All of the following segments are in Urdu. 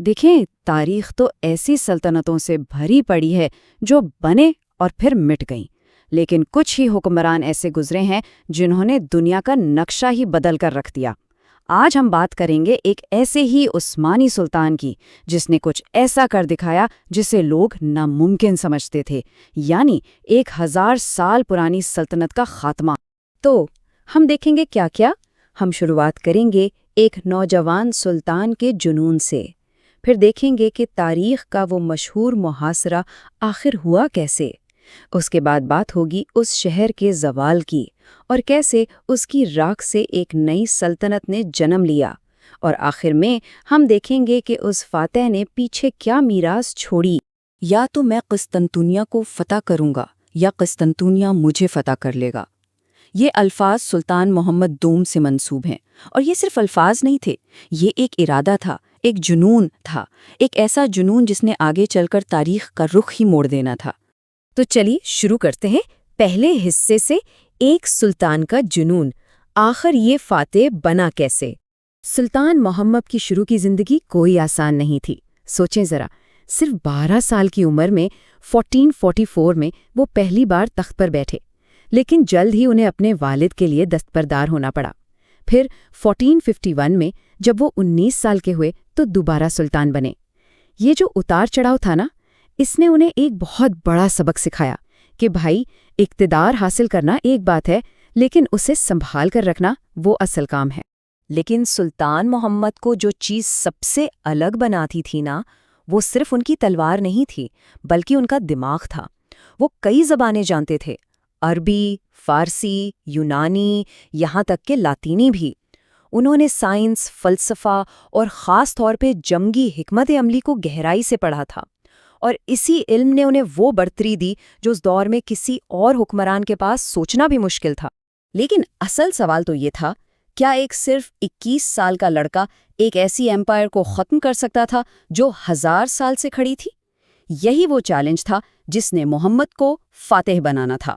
دیکھیں، تاریخ تو ایسی سلطنتوں سے بھری پڑی ہے جو بنے اور پھر مٹ گئیں، لیکن کچھ ہی حکمران ایسے گزرے ہیں جنہوں نے دنیا کا نقشہ ہی بدل کر رکھ دیا۔ آج ہم بات کریں گے ایک ایسے ہی عثمانی سلطان کی جس نے کچھ ایسا کر دکھایا جسے لوگ ناممکن سمجھتے تھے، یعنی 1000 سال پرانی سلطنت کا خاتمہ۔ تو ہم دیکھیں گے کیا کیا۔ ہم شروعات کریں گے ایک نوجوان سلطان کے جنون سے، پھر دیکھیں گے کہ تاریخ کا وہ مشہور محاصرہ آخر ہوا کیسے۔ اس کے بعد بات ہوگی اس شہر کے زوال کی اور کیسے اس کی راکھ سے ایک نئی سلطنت نے جنم لیا، اور آخر میں ہم دیکھیں گے کہ اس فاتح نے پیچھے کیا میراث چھوڑی۔ یا تو میں قسطنطنیہ کو فتح کروں گا یا قسطنطنیہ مجھے فتح کر لے گا۔ یہ الفاظ سلطان محمد دوم سے منسوب ہیں، اور یہ صرف الفاظ نہیں تھے، یہ ایک ارادہ تھا، ایک جنون تھا، ایک ایسا جنون جس نے آگے چل کر تاریخ کا رخ ہی موڑ دینا تھا۔ تو چلیے شروع کرتے ہیں پہلے حصے سے، ایک سلطان کا جنون، آخر یہ فاتح بنا کیسے۔ سلطان محمد کی شروع کی زندگی کوئی آسان نہیں تھی۔ سوچیں ذرا، صرف 12 سال کی عمر میں 1444 میں وہ پہلی بار تخت پر بیٹھے، لیکن جلد ہی انہیں اپنے والد کے لیے دستبردار ہونا پڑا۔ پھر 1451 میں جب وہ 19 سال کے ہوئے تو دوبارہ سلطان بنے۔ یہ جو اتار چڑھاؤ تھا نا، اس نے انہیں ایک بہت بڑا سبق سکھایا کہ بھائی، اقتدار حاصل کرنا ایک بات ہے، لیکن اسے سنبھال کر رکھنا وہ اصل کام ہے۔ لیکن سلطان محمد کو جو چیز سب سے الگ بناتی تھی نا، وہ صرف ان کی تلوار نہیں تھی، بلکہ ان کا دماغ تھا۔ وہ کئی زبانیں جانتے تھے، عربی، فارسی، یونانی، یہاں تک کہ لاطینی بھی۔ انہوں نے سائنس، فلسفہ اور خاص طور پہ جنگی حکمت عملی کو گہرائی سے پڑھا تھا، اور اسی علم نے انہیں وہ برتری دی جو اس دور میں کسی اور حکمران کے پاس سوچنا بھی مشکل تھا۔ لیکن اصل سوال تو یہ تھا، کیا ایک صرف 21 سال کا لڑکا ایک ایسی ایمپائر کو ختم کر سکتا تھا جو 1000 سال سے کھڑی تھی؟ یہی وہ چیلنج تھا جس نے محمد کو فاتح بنانا تھا۔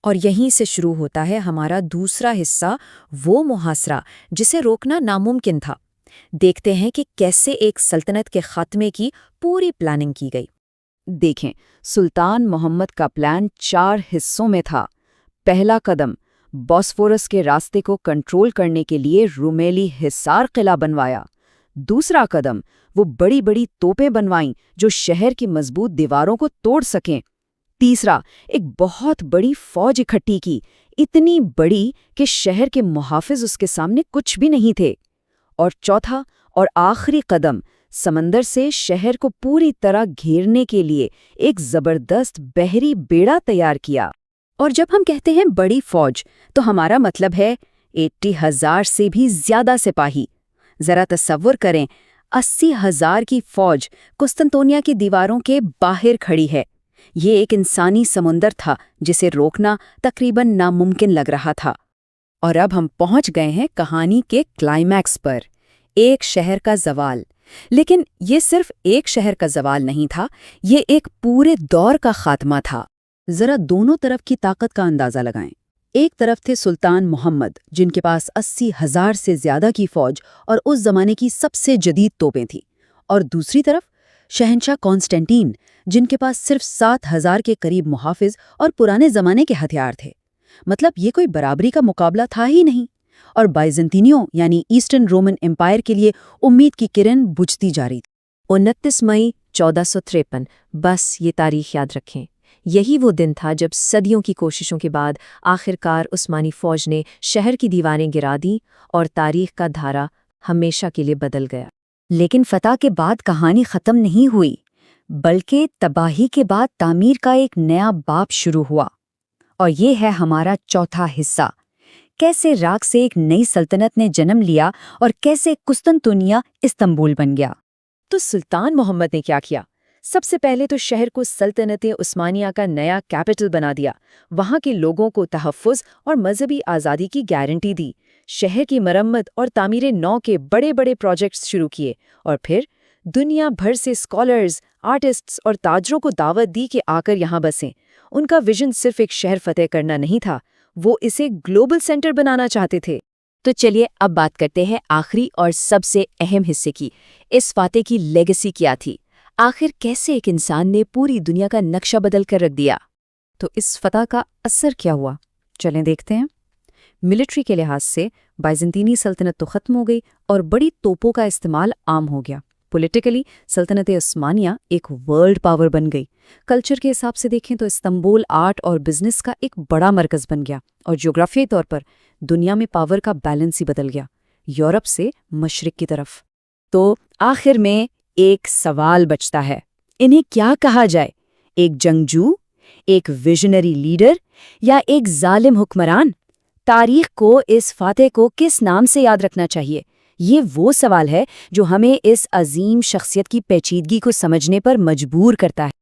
اور یہیں سے شروع ہوتا ہے ہمارا دوسرا حصہ، وہ محاصرہ جسے روکنا ناممکن تھا۔ دیکھتے ہیں کہ کیسے ایک سلطنت کے خاتمے کی پوری پلاننگ کی گئی۔ دیکھیں، سلطان محمد کا پلان 4 حصوں میں تھا۔ پہلا قدم، بوسفورس کے راستے کو کنٹرول کرنے کے لیے رومیلی حصار قلعہ بنوایا۔ دوسرا قدم، وہ بڑی بڑی توپیں بنوائیں جو شہر کی مضبوط دیواروں کو توڑ سکیں۔ تیسرا، ایک بہت بڑی فوج اکٹھی کی، اتنی بڑی کہ شہر کے محافظ اس کے سامنے کچھ بھی نہیں تھے۔ اور چوتھا اور آخری قدم، سمندر سے شہر کو پوری طرح گھیرنے کے لیے ایک زبردست بحری بیڑا تیار کیا۔ اور جب ہم کہتے ہیں بڑی فوج، تو ہمارا مطلب ہے 80,000 سے بھی زیادہ سپاہی۔ ذرا تصور کریں، 80,000 کی فوج قسطنطنیہ کی دیواروں کے باہر کھڑی ہے۔ یہ ایک انسانی سمندر تھا جسے روکنا تقریباً ناممکن لگ رہا تھا۔ اور اب ہم پہنچ گئے ہیں کہانی کے کلائمیکس پر، ایک شہر کا زوال۔ لیکن یہ صرف ایک شہر کا زوال نہیں تھا، یہ ایک پورے دور کا خاتمہ تھا۔ ذرا دونوں طرف کی طاقت کا اندازہ لگائیں۔ ایک طرف تھے سلطان محمد، جن کے پاس 80,000 سے زیادہ کی فوج اور اس زمانے کی سب سے جدید توپیں تھیں، اور دوسری طرف شہنشاہ کانسٹینٹین، جن کے پاس صرف 7,000 کے قریب محافظ اور پرانے زمانے کے ہتھیار تھے۔ مطلب یہ کوئی برابری کا مقابلہ تھا ہی نہیں، اور بائزنطینیوں یعنی ایسٹرن رومن امپائر کے لیے امید کی کرن بجھتی جا رہی تھی۔ 29 مئی 1453، بس یہ تاریخ یاد رکھیں۔ یہی وہ دن تھا جب صدیوں کی کوششوں کے بعد آخرکار عثمانی فوج نے شہر کی دیواریں گرا دیں اور تاریخ کا دھارا ہمیشہ کے لیے بدل گیا۔ لیکن فتح کے بعد کہانی ختم نہیں ہوئی، بلکہ تباہی کے بعد تعمیر کا ایک نیا باب شروع ہوا۔ اور یہ ہے ہمارا چوتھا حصہ، کیسے راکھ سے ایک نئی سلطنت نے جنم لیا اور کیسے قسطنطنیہ استنبول بن گیا۔ تو سلطان محمد نے کیا کیا؟ سب سے پہلے تو شہر کو سلطنت عثمانیہ کا نیا کیپٹل بنا دیا، وہاں کے لوگوں کو تحفظ اور مذہبی آزادی کی گارنٹی دی۔ شہر کی مرمت اور تعمیر نو کے بڑے بڑے پروجیکٹس شروع کیے، اور پھر دنیا بھر سے اسکالرز، آرٹسٹس اور تاجروں کو دعوت دی کہ آ کر یہاں بسیں۔ ان کا ویژن صرف ایک شہر فتح کرنا نہیں تھا، وہ اسے گلوبل سینٹر بنانا چاہتے تھے۔ تو چلیے اب بات کرتے ہیں آخری اور سب سے اہم حصے کی، اس فاتح کی لیگیسی کیا تھی؟ آخر کیسے ایک انسان نے پوری دنیا کا نقشہ بدل کر رکھ دیا؟ تو اس فتح کا اثر کیا ہوا؟ چلیں دیکھتے ہیں۔ ملٹری کے لحاظ سے بائزنطینی سلطنت تو ختم ہو گئی اور بڑی توپوں کا استعمال عام ہو گیا۔ پولیٹیکلی سلطنت عثمانیہ ایک ورلڈ پاور بن گئی۔ کلچر کے حساب سے دیکھیں تو استنبول آرٹ اور بزنس کا ایک بڑا مرکز بن گیا، اور جغرافیائی طور پر دنیا میں پاور کا بیلنس ہی بدل گیا، یورپ سے مشرق کی طرف۔ تو آخر میں ایک سوال بچتا ہے، انہیں کیا کہا جائے؟ ایک جنگجو، ایک ویژنری لیڈر، یا ایک ظالم حکمران؟ تاریخ کو اس فاتح کو کس نام سے یاد رکھنا چاہیے؟ یہ وہ سوال ہے جو ہمیں اس عظیم شخصیت کی پیچیدگی کو سمجھنے پر مجبور کرتا ہے۔